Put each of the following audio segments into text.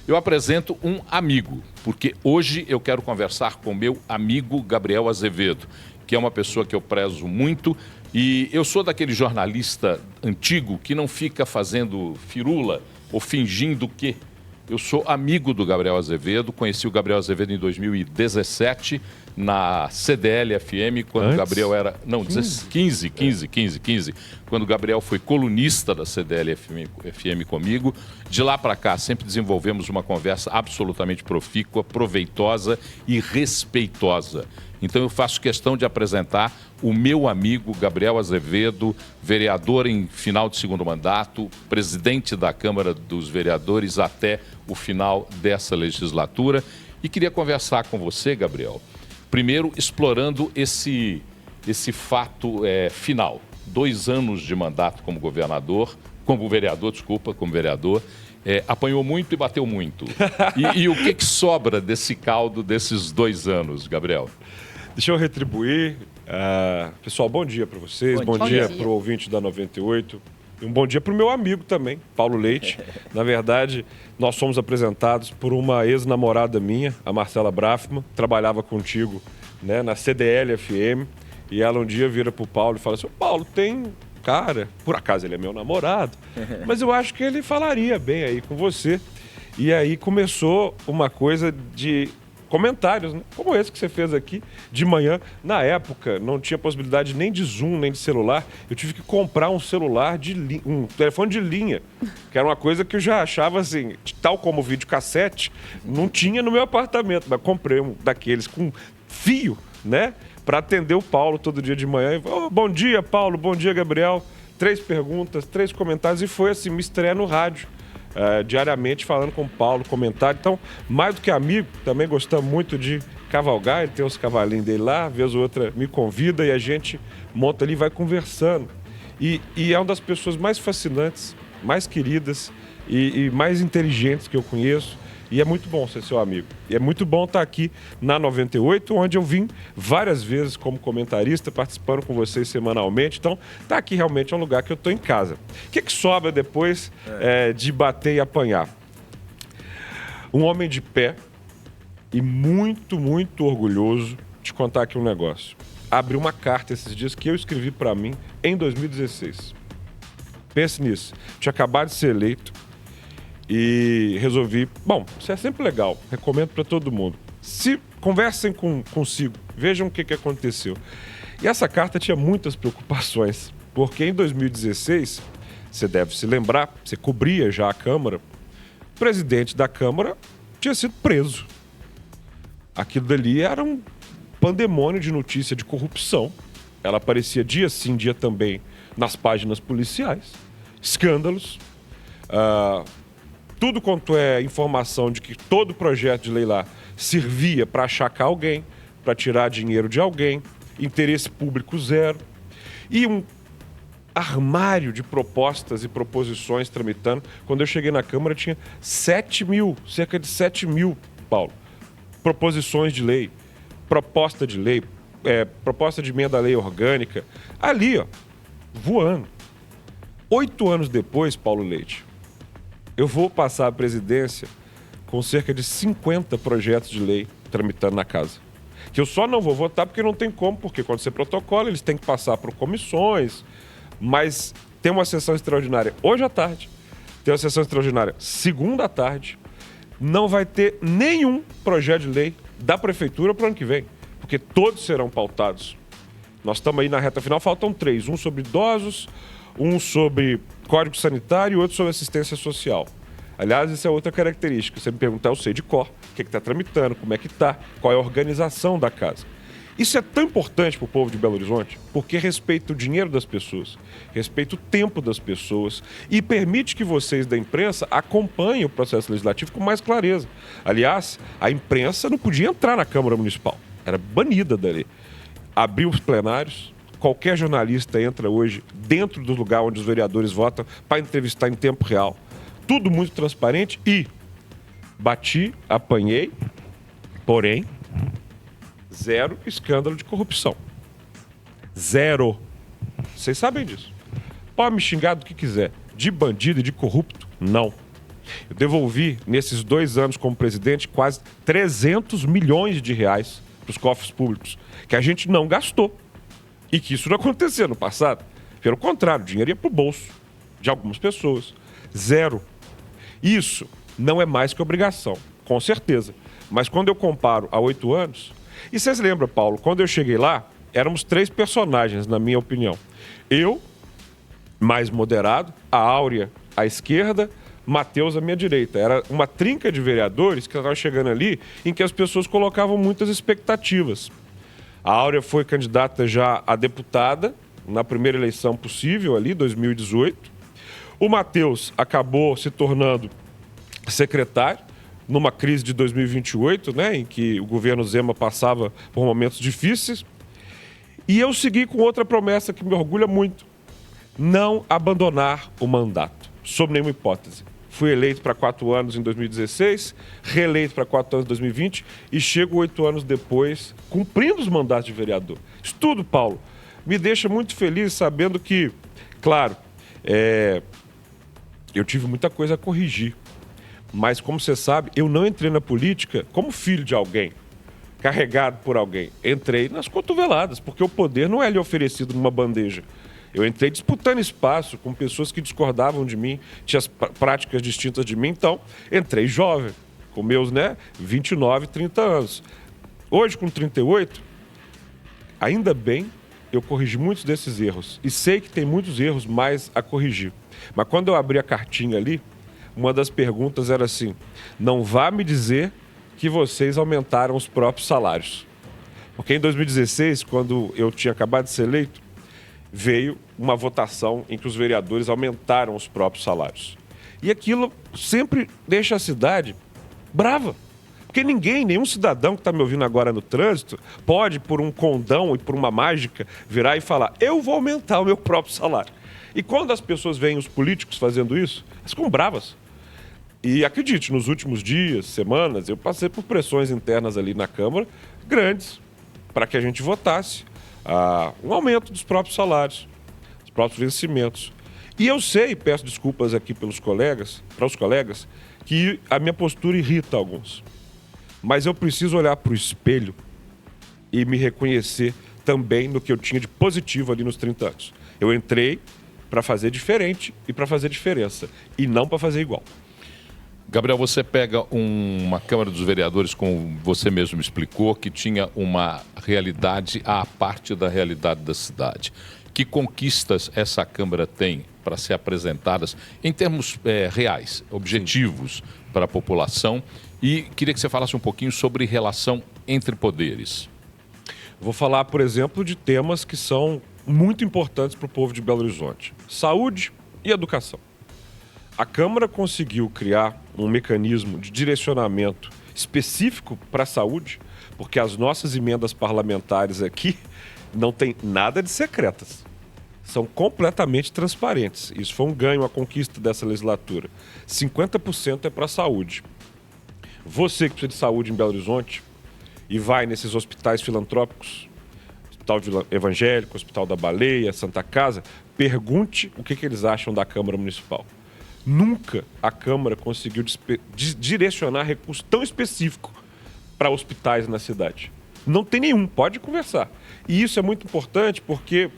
eu apresento um amigo, porque hoje eu quero conversar com meu amigo Gabriel Azevedo, que é uma pessoa que eu prezo muito, e eu sou daquele jornalista antigo que não fica fazendo firula ou fingindo que... Eu sou amigo do Gabriel Azevedo, conheci o Gabriel Azevedo em 2017, na CDL-FM, quando o Gabriel era... Não, 15, quando o Gabriel foi colunista da CDL-FM comigo. De lá para cá, sempre desenvolvemos uma conversa absolutamente profícua, proveitosa e respeitosa. Então eu faço questão de apresentar o meu amigo Gabriel Azevedo, vereador em final de segundo mandato, presidente da Câmara dos Vereadores até o final dessa legislatura. E queria conversar com você, Gabriel, primeiro explorando esse fato final. 2 anos de mandato como vereador, apanhou muito e bateu muito. E o que sobra desse caldo desses 2 anos, Gabriel? Deixa eu retribuir. Pessoal, bom dia para vocês, bom dia para o ouvinte da 98. E um bom dia para o meu amigo também, Paulo Leite. Na verdade, nós somos apresentados por uma ex-namorada minha, a Marcela Brafman, trabalhava contigo, né, na CDL-FM. E ela um dia vira para o Paulo e fala assim: Paulo, tem cara, por acaso ele é meu namorado, mas eu acho que ele falaria bem aí com você. E aí começou uma coisa de comentários, né? Como esse que você fez aqui de manhã. Na época, não tinha possibilidade nem de Zoom, nem de celular. Eu tive que comprar um celular, um telefone de linha, que era uma coisa que eu já achava assim, tal como o videocassete, não tinha no meu apartamento, mas comprei um daqueles com fio, né? Para atender o Paulo todo dia de manhã. Bom dia, Paulo. Bom dia, Gabriel. 3 perguntas, 3 comentários. E foi assim, me estreia no rádio. Diariamente falando com o Paulo, comentário. Então, mais do que amigo, também gostamos muito de cavalgar. Ele tem os cavalinhos dele lá, vez ou outra me convida e a gente monta ali e vai conversando. E é uma das pessoas mais fascinantes, mais queridas e mais inteligentes que eu conheço. E é muito bom ser seu amigo. E é muito bom estar aqui na 98, onde eu vim várias vezes como comentarista, participando com vocês semanalmente. Então, tá aqui realmente é um lugar que eu estou em casa. O que sobra depois de bater e apanhar? Um homem de pé e muito, muito orgulhoso de contar aqui um negócio. Abri uma carta esses dias que eu escrevi para mim em 2016. Pense nisso. Tinha acabado de ser eleito. E resolvi, isso é sempre legal, recomendo para todo mundo. Conversem consigo, vejam o que aconteceu. E essa carta tinha muitas preocupações, porque em 2016, você deve se lembrar, você cobria já a Câmara, o presidente da Câmara tinha sido preso. Aquilo dali era um pandemônio de notícia de corrupção. Ela aparecia dia sim, dia também nas páginas policiais. Escândalos. Tudo quanto é informação de que todo projeto de lei lá servia para achacar alguém, para tirar dinheiro de alguém, interesse público zero. E um armário de propostas e proposições tramitando. Quando eu cheguei na Câmara tinha cerca de 7 mil, Paulo, proposições de lei, proposta de lei, proposta de emenda à lei orgânica, ali, voando. 8 anos depois, Paulo Leite, eu vou passar a presidência com cerca de 50 projetos de lei tramitando na casa. Que eu só não vou votar porque não tem como, porque quando você protocola, eles têm que passar por comissões, mas tem uma sessão extraordinária hoje à tarde, tem uma sessão extraordinária segunda à tarde, não vai ter nenhum projeto de lei da prefeitura para o ano que vem, porque todos serão pautados. Nós estamos aí na reta final, faltam 3, um sobre idosos, um sobre Código Sanitário e outro sobre assistência social. Aliás, isso é outra característica. Você me perguntar, eu sei de cor, o que está tramitando, como é que está, qual é a organização da casa. Isso é tão importante para o povo de Belo Horizonte porque respeita o dinheiro das pessoas, respeita o tempo das pessoas e permite que vocês da imprensa acompanhem o processo legislativo com mais clareza. Aliás, a imprensa não podia entrar na Câmara Municipal, era banida dali. Abriu os plenários, qualquer jornalista entra hoje dentro do lugar onde os vereadores votam para entrevistar em tempo real. Tudo muito transparente e bati, apanhei, porém, zero escândalo de corrupção. Zero. Vocês sabem disso. Pode me xingar do que quiser. De bandido e de corrupto, não. Eu devolvi, nesses 2 anos como presidente, quase 300 milhões de reais para os cofres públicos, que a gente não gastou. E que isso não aconteceu no passado. Pelo contrário, o dinheiro ia para o bolso de algumas pessoas. Zero. Isso não é mais que obrigação, com certeza. Mas quando eu comparo a 8 anos... E vocês lembram, Paulo, quando eu cheguei lá, éramos 3 personagens, na minha opinião. Eu, mais moderado, a Áurea à esquerda, Matheus à minha direita. Era uma trinca de vereadores que estavam chegando ali em que as pessoas colocavam muitas expectativas. A Áurea foi candidata já a deputada na primeira eleição possível ali, 2018. O Matheus acabou se tornando secretário numa crise de 2028, né, em que o governo Zema passava por momentos difíceis. E eu segui com outra promessa que me orgulha muito: não abandonar o mandato, sob nenhuma hipótese. Fui eleito para 4 anos em 2016, reeleito para 4 anos em 2020 e chego 8 anos depois cumprindo os mandatos de vereador. Isso tudo, Paulo, me deixa muito feliz sabendo que, claro, eu tive muita coisa a corrigir. Mas, como você sabe, eu não entrei na política como filho de alguém, carregado por alguém. Entrei nas cotoveladas, porque o poder não é lhe oferecido numa bandeja. Eu entrei disputando espaço com pessoas que discordavam de mim, tinham práticas distintas de mim, então entrei jovem, com meus 29, 30 anos. Hoje, com 38, ainda bem, eu corrigi muitos desses erros. E sei que tem muitos erros mais a corrigir. Mas quando eu abri a cartinha ali, uma das perguntas era assim: não vá me dizer que vocês aumentaram os próprios salários. Porque em 2016, quando eu tinha acabado de ser eleito, veio uma votação em que os vereadores aumentaram os próprios salários. E aquilo sempre deixa a cidade brava. Porque nenhum cidadão que está me ouvindo agora no trânsito, pode, por um condão e por uma mágica, virar e falar: eu vou aumentar o meu próprio salário. E quando as pessoas veem os políticos fazendo isso, elas ficam bravas. E acredite, nos últimos dias, semanas, eu passei por pressões internas ali na Câmara, grandes, para que a gente votasse um aumento dos próprios salários, dos próprios vencimentos. E eu sei, peço desculpas aqui para os colegas, que a minha postura irrita alguns. Mas eu preciso olhar para o espelho e me reconhecer também no que eu tinha de positivo ali nos 30 anos. Eu entrei para fazer diferente e para fazer diferença, e não para fazer igual. Gabriel, você pega uma Câmara dos Vereadores, como você mesmo explicou, que tinha uma realidade à parte da realidade da cidade. Que conquistas essa Câmara tem para ser apresentadas em termos reais, objetivos para a população? E queria que você falasse um pouquinho sobre relação entre poderes. Vou falar, por exemplo, de temas que são muito importantes para o povo de Belo Horizonte: saúde e educação. A Câmara conseguiu criar um mecanismo de direcionamento específico para a saúde, porque as nossas emendas parlamentares aqui não tem nada de secretas. São completamente transparentes. Isso foi um ganho, uma conquista dessa legislatura. 50% é para a saúde. Você que precisa de saúde em Belo Horizonte e vai nesses hospitais filantrópicos, Hospital Evangélico, Hospital da Baleia, Santa Casa, pergunte o que eles acham da Câmara Municipal. Nunca a Câmara conseguiu direcionar recurso tão específico para hospitais na cidade. Não tem nenhum, pode conversar. E isso é muito importante porque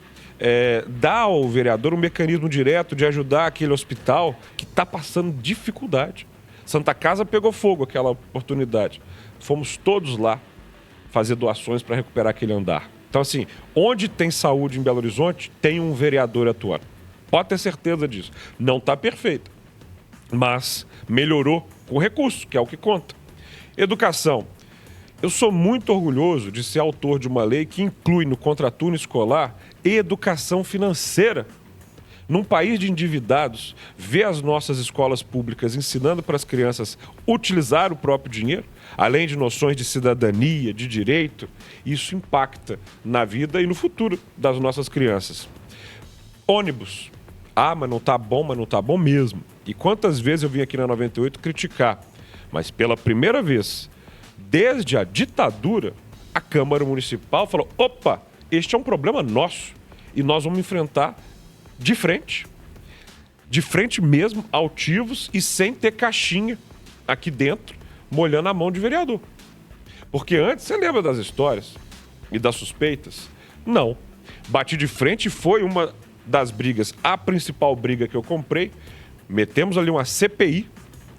dá ao vereador um mecanismo direto de ajudar aquele hospital que está passando dificuldade. Santa Casa pegou fogo aquela oportunidade. Fomos todos lá fazer doações para recuperar aquele andar. Então, assim, onde tem saúde em Belo Horizonte, tem um vereador atuando. Pode ter certeza disso. Não está perfeito, mas melhorou com recurso, que é o que conta. Educação. Eu sou muito orgulhoso de ser autor de uma lei que inclui no contraturno escolar educação financeira. Num país de endividados, ver as nossas escolas públicas ensinando para as crianças utilizar o próprio dinheiro, além de noções de cidadania, de direito, isso impacta na vida e no futuro das nossas crianças. Ônibus. Mas não tá bom mesmo. E quantas vezes eu vim aqui na 98 criticar. Mas pela primeira vez, desde a ditadura, a Câmara Municipal falou: opa, este é um problema nosso e nós vamos enfrentar de frente. de frente mesmo, altivos e sem ter caixinha aqui dentro, molhando a mão de vereador. Porque antes, você lembra das histórias e das suspeitas? Não. Bati de frente, foi uma das brigas, a principal briga que eu comprei. Metemos ali uma CPI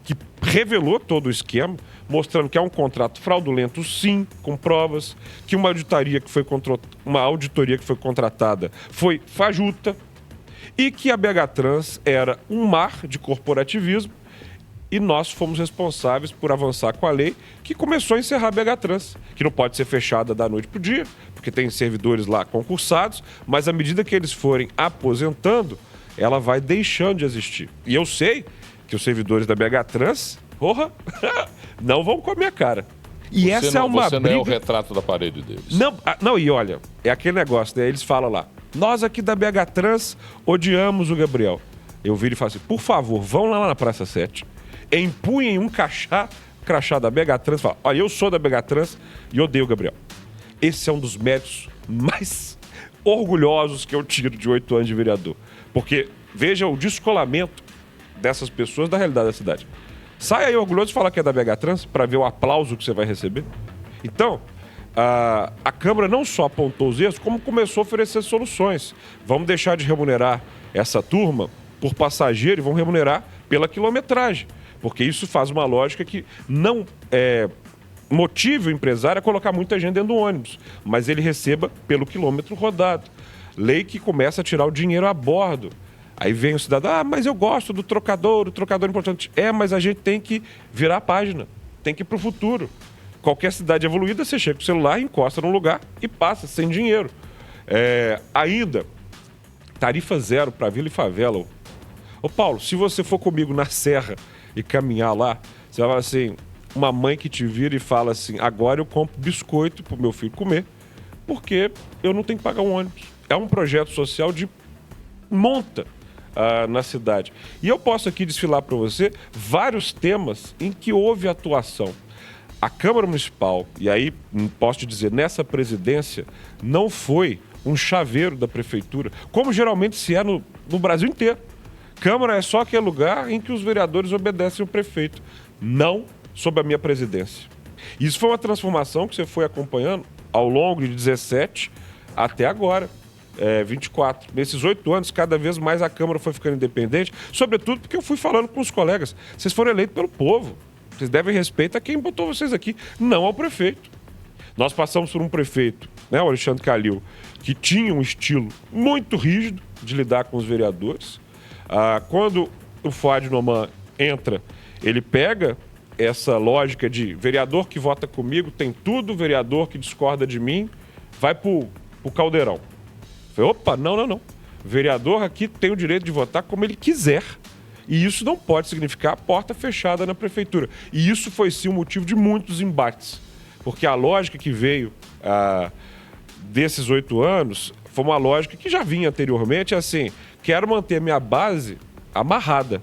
que revelou todo o esquema, mostrando que é um contrato fraudulento, sim, com provas, que uma auditoria que foi contratada foi fajuta e que a BH Trans era um mar de corporativismo e nós fomos responsáveis por avançar com a lei que começou a encerrar a BH Trans, que não pode ser fechada da noite para o dia, porque tem servidores lá concursados, mas à medida que eles forem aposentando, ela vai deixando de existir. E eu sei que os servidores da BH Trans, porra, não vão com a minha cara. E essa é uma briga... Você não é o retrato da parede deles. Não, e olha, é aquele negócio, né? Eles falam lá, nós aqui da BH Trans odiamos o Gabriel. Eu viro e falo assim, por favor, vão lá na Praça 7, empunhem um crachá da BH Trans e falam, olha, eu sou da BH Trans e odeio o Gabriel. Esse é um dos méritos mais orgulhosos que eu tiro de 8 anos de vereador. Porque veja o descolamento dessas pessoas da realidade da cidade. Sai aí orgulhoso e fala que é da BH Trans para ver o aplauso que você vai receber. Então, a Câmara não só apontou os erros, como começou a oferecer soluções. Vamos deixar de remunerar essa turma por passageiro e vão remunerar pela quilometragem. Porque isso faz uma lógica que não motive o empresário a colocar muita gente dentro do ônibus, mas ele receba pelo quilômetro rodado. Lei que começa a tirar o dinheiro a bordo. Aí vem o cidadão, mas eu gosto do trocador, o trocador é importante. Mas a gente tem que virar a página, tem que ir para o futuro. Qualquer cidade evoluída, você chega com o celular, encosta num lugar e passa, sem dinheiro. Ainda, tarifa zero para vila e favela. Ô Paulo, se você for comigo na serra e caminhar lá, você vai falar assim, uma mãe que te vira e fala assim, agora eu compro biscoito pro meu filho comer, porque eu não tenho que pagar um ônibus. É um projeto social de monta na cidade. E eu posso aqui desfilar para você vários temas em que houve atuação. A Câmara Municipal, e aí posso te dizer, nessa presidência, não foi um chaveiro da Prefeitura, como geralmente se é no Brasil inteiro. Câmara é só aquele lugar em que os vereadores obedecem ao prefeito, não sob a minha presidência. Isso foi uma transformação que você foi acompanhando ao longo de 17 até agora, 24. Nesses 8 anos, cada vez mais a Câmara foi ficando independente, sobretudo porque eu fui falando com os colegas. Vocês foram eleitos pelo povo. Vocês devem respeito a quem botou vocês aqui, não ao prefeito. Nós passamos por um prefeito, né, o Alexandre Calil, que tinha um estilo muito rígido de lidar com os vereadores. Quando o Fuad Noman entra, ele pega essa lógica de vereador que vota comigo tem tudo, vereador que discorda de mim vai pro caldeirão. Falei, opa, não. Vereador aqui tem o direito de votar como ele quiser. E isso não pode significar porta fechada na prefeitura. E isso foi sim o motivo de muitos embates. Porque a lógica que veio desses 8 anos foi uma lógica que já vinha anteriormente, assim, quero manter minha base amarrada.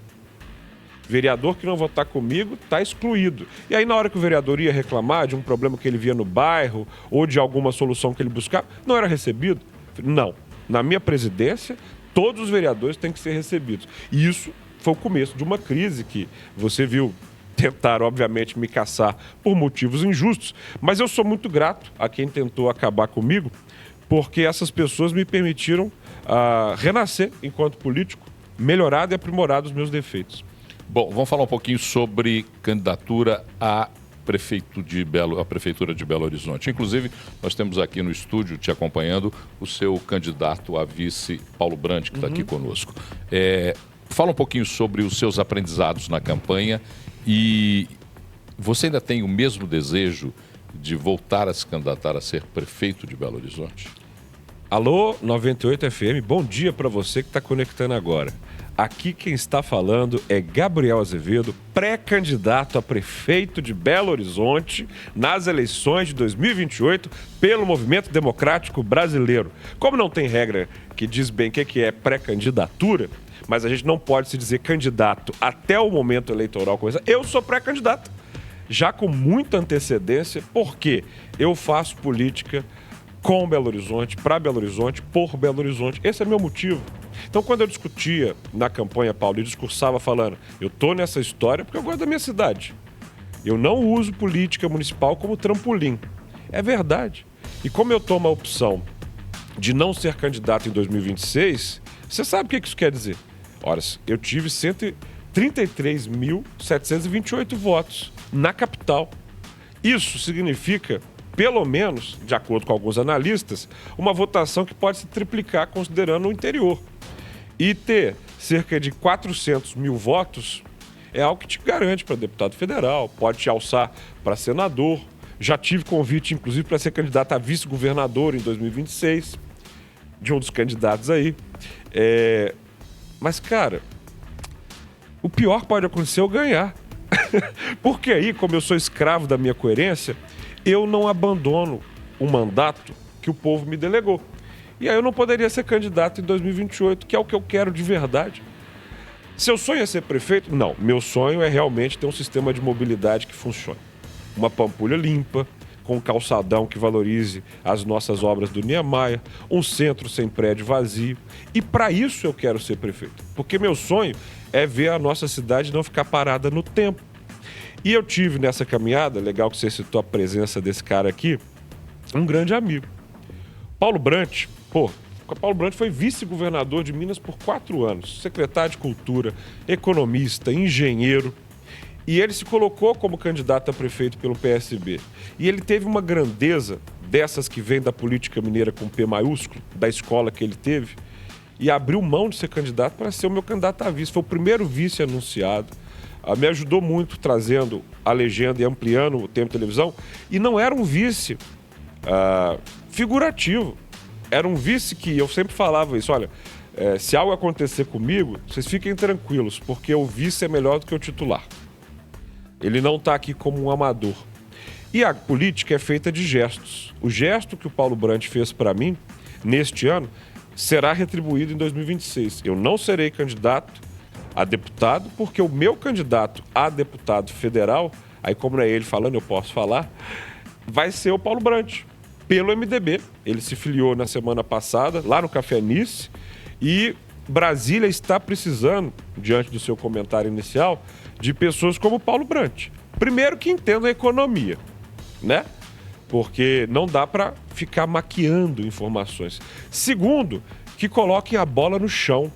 Vereador que não votar comigo está excluído. E aí, na hora que o vereador ia reclamar de um problema que ele via no bairro ou de alguma solução que ele buscava, não era recebido? Não. Na minha presidência, todos os vereadores têm que ser recebidos. E isso foi o começo de uma crise que você viu tentar, obviamente, me caçar por motivos injustos. Mas eu sou muito grato a quem tentou acabar comigo, porque essas pessoas me permitiram renascer enquanto político, melhorado e aprimorado os meus defeitos. Bom, vamos falar um pouquinho sobre candidatura à Prefeitura de Belo Horizonte. Inclusive, nós temos aqui no estúdio, te acompanhando, o seu candidato a vice, Paulo Brandt, que está aqui conosco. Fala um pouquinho sobre os seus aprendizados na campanha e você ainda tem o mesmo desejo de voltar a se candidatar a ser prefeito de Belo Horizonte? Alô, 98 FM, bom dia para você que está conectando agora. Aqui quem está falando é Gabriel Azevedo, pré-candidato a prefeito de Belo Horizonte nas eleições de 2028 pelo Movimento Democrático Brasileiro. Como não tem regra que diz bem o que é pré-candidatura, mas a gente não pode se dizer candidato até o momento eleitoral começar, eu sou pré-candidato, já com muita antecedência, porque eu faço política com Belo Horizonte, para Belo Horizonte, por Belo Horizonte. Esse é meu motivo. Então, quando eu discutia na campanha, Paulo, e discursava falando, eu estou nessa história porque eu gosto da minha cidade. Eu não uso política municipal como trampolim. É verdade. E como eu tomo a opção de não ser candidato em 2026, você sabe o que isso quer dizer? Ora, eu tive 133.728 votos na capital. Isso significa, pelo menos, de acordo com alguns analistas, uma votação que pode se triplicar considerando o interior. E ter cerca de 400 mil votos é algo que te garante para deputado federal, pode te alçar para senador. Já tive convite, inclusive, para ser candidato a vice-governador em 2026, de um dos candidatos aí. Mas, cara, o pior pode acontecer eu ganhar. Porque aí, como eu sou escravo da minha coerência, eu não abandono o mandato que o povo me delegou. E aí eu não poderia ser candidato em 2028, que é o que eu quero de verdade. Seu sonho é ser prefeito? Não. Meu sonho é realmente ter um sistema de mobilidade que funcione. Uma Pampulha limpa, com um calçadão que valorize as nossas obras do Niemeyer, um centro sem prédio vazio. E para isso eu quero ser prefeito. Porque meu sonho é ver a nossa cidade não ficar parada no tempo. E eu tive nessa caminhada, legal que você citou a presença desse cara aqui, um grande amigo. Paulo Brant, Paulo Brant foi vice-governador de Minas por 4 anos, secretário de Cultura, economista, engenheiro. E ele se colocou como candidato a prefeito pelo PSB. E ele teve uma grandeza dessas que vem da política mineira com P maiúsculo, da escola que ele teve, e abriu mão de ser candidato para ser o meu candidato a vice. Foi o primeiro vice anunciado. Me ajudou muito trazendo a legenda e ampliando o tempo de televisão. E não era um vice figurativo. Era um vice que eu sempre falava isso. Olha, se algo acontecer comigo, vocês fiquem tranquilos, porque o vice é melhor do que o titular. Ele não está aqui como um amador. E a política é feita de gestos. O gesto que o Paulo Brant fez para mim, neste ano, será retribuído em 2026. Eu não serei candidato a deputado, porque o meu candidato a deputado federal, aí como não é ele falando, eu posso falar, vai ser o Paulo Brant, pelo MDB. Ele se filiou na semana passada, lá no Café Nice, e Brasília está precisando, diante do seu comentário inicial, de pessoas como o Paulo Brant. Primeiro, que entendam a economia, né? Porque não dá para ficar maquiando informações. Segundo, que coloquem a bola no chão.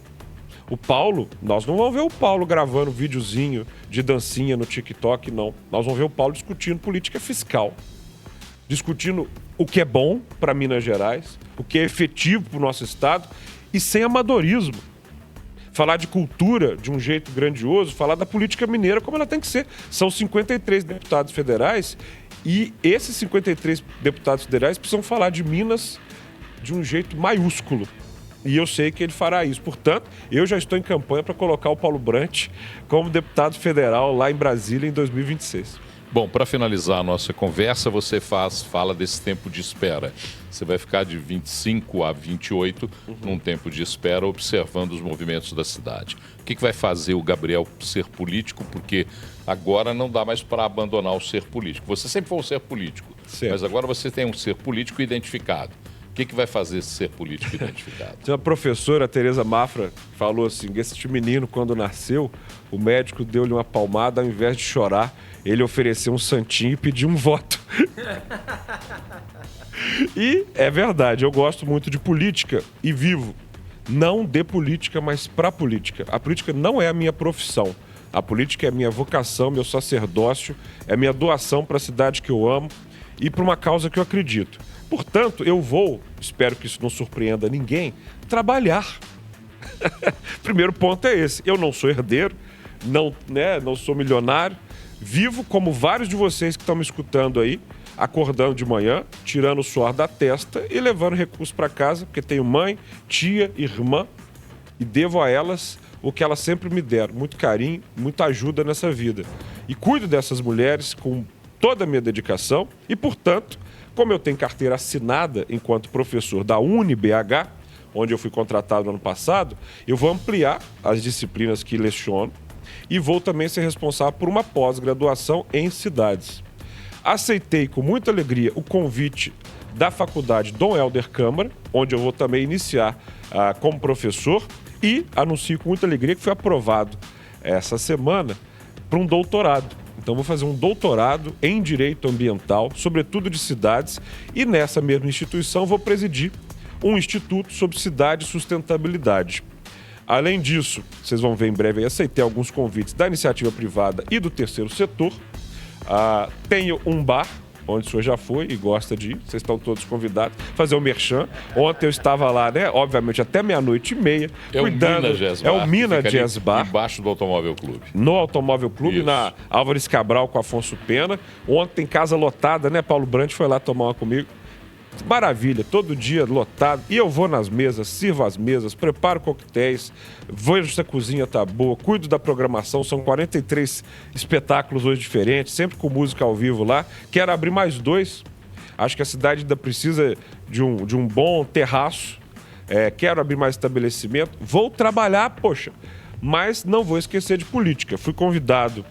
O Paulo, nós não vamos ver o Paulo gravando videozinho de dancinha no TikTok, não. Nós vamos ver o Paulo discutindo política fiscal. Discutindo o que é bom para Minas Gerais, o que é efetivo para o nosso estado e sem amadorismo. Falar de cultura de um jeito grandioso, falar da política mineira como ela tem que ser. São 53 deputados federais e esses 53 deputados federais precisam falar de Minas de um jeito maiúsculo. E eu sei que ele fará isso. Portanto, eu já estou em campanha para colocar o Paulo Brant como deputado federal lá em Brasília em 2026. Bom, para finalizar a nossa conversa, você fala desse tempo de espera. Você vai ficar de 25 a 28 num tempo de espera, observando os movimentos da cidade. O que vai fazer o Gabriel ser político? Porque agora não dá mais para abandonar o ser político. Você sempre foi um ser político, certo, mas agora você tem um ser político identificado. O que vai fazer esse ser político identificado? Tinha uma professora, a Tereza Mafra, falou assim, esse menino, quando nasceu, o médico deu-lhe uma palmada, ao invés de chorar, ele ofereceu um santinho e pediu um voto. E é verdade, eu gosto muito de política e vivo. Não de política, mas para política. A política não é a minha profissão. A política é a minha vocação, meu sacerdócio, é minha doação para a cidade que eu amo e para uma causa que eu acredito. Portanto, eu vou, espero que isso não surpreenda ninguém, trabalhar. Primeiro ponto é esse. Eu não sou herdeiro, não sou milionário. Vivo como vários de vocês que estão me escutando aí, acordando de manhã, tirando o suor da testa e levando recursos para casa, porque tenho mãe, tia, irmã e devo a elas o que elas sempre me deram, muito carinho, muita ajuda nessa vida. E cuido dessas mulheres com toda a minha dedicação e, portanto, como eu tenho carteira assinada enquanto professor da UniBH, onde eu fui contratado no ano passado, eu vou ampliar as disciplinas que leciono e vou também ser responsável por uma pós-graduação em cidades. Aceitei com muita alegria o convite da Faculdade Dom Helder Câmara, onde eu vou também iniciar como professor, E anuncio com muita alegria que foi aprovado essa semana para um doutorado. Então, vou fazer um doutorado em Direito Ambiental, sobretudo de cidades, e nessa mesma instituição vou presidir um instituto sobre cidade e sustentabilidade. Além disso, vocês vão ver em breve, aceitei alguns convites da iniciativa privada e do terceiro setor. Tenho um bar, onde o senhor já foi e gosta de ir, vocês estão todos convidados, fazer o merchan. Ontem eu estava lá, né, obviamente, até 00:30, cuidando. É o Mina Jazz Bar. Embaixo do Automóvel Clube. No Automóvel Clube, isso. Na Álvares Cabral com Afonso Pena. Ontem, casa lotada, né, Paulo Brandt foi lá tomar uma comigo. Maravilha, todo dia lotado. E eu vou nas mesas, sirvo as mesas, preparo coquetéis, vejo se a cozinha tá boa, cuido da programação. São 43 espetáculos hoje diferentes, sempre com música ao vivo lá. Quero abrir mais 2. Acho que a cidade ainda precisa de um bom terraço. Quero abrir mais estabelecimento. Vou trabalhar, poxa, mas não vou esquecer de política. Fui convidado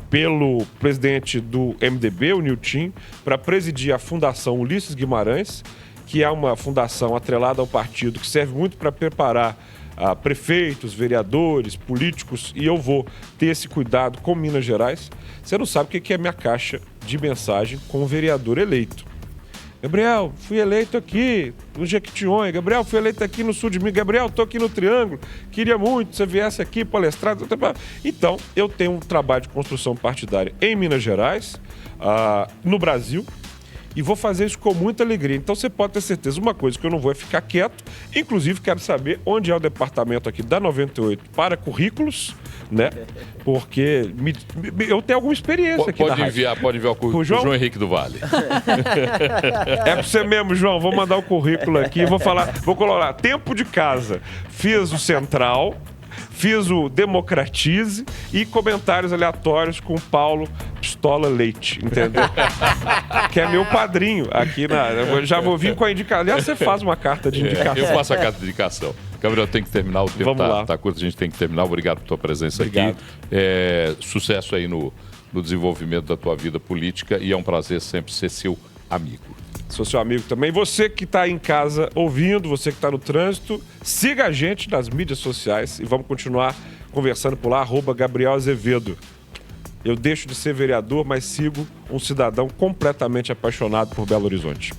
pelo presidente do MDB, o Nilton, para presidir a Fundação Ulisses Guimarães, que é uma fundação atrelada ao partido que serve muito para preparar prefeitos, vereadores, políticos, e eu vou ter esse cuidado com Minas Gerais. Você não sabe o que é a minha caixa de mensagem com o vereador eleito. Gabriel, fui eleito aqui no Jequitinhonha. Gabriel, fui eleito aqui no sul de Minas. Gabriel, estou aqui no Triângulo. Queria muito que você viesse aqui palestrar. Então, eu tenho um trabalho de construção partidária em Minas Gerais, no Brasil, e vou fazer isso com muita alegria. Então, você pode ter certeza, uma coisa que eu não vou é ficar quieto. Inclusive, quero saber onde é o departamento aqui da 98 para currículos, né? Porque eu tenho alguma experiência aqui na rádio. Pode enviar o currículo pro João Henrique do Vale. É pra você mesmo, João. Vou mandar o currículo aqui, vou colocar tempo de casa. Fiz o Central, fiz o Democratize e comentários aleatórios com o Paulo Pistola Leite, entendeu? Que é meu padrinho aqui eu já vou vir com a indicação. Aliás, você faz uma carta de indicação. Eu faço a carta de indicação. Gabriel, tem que terminar, o tempo tá curto, a gente tem que terminar. Obrigado por tua presença aqui. Sucesso aí no desenvolvimento da tua vida política e é um prazer sempre ser seu amigo. Sou seu amigo também. Você que está em casa ouvindo, você que está no trânsito, siga a gente nas mídias sociais e vamos continuar conversando por lá, @Gabriel Azevedo. Eu deixo de ser vereador, mas sigo um cidadão completamente apaixonado por Belo Horizonte.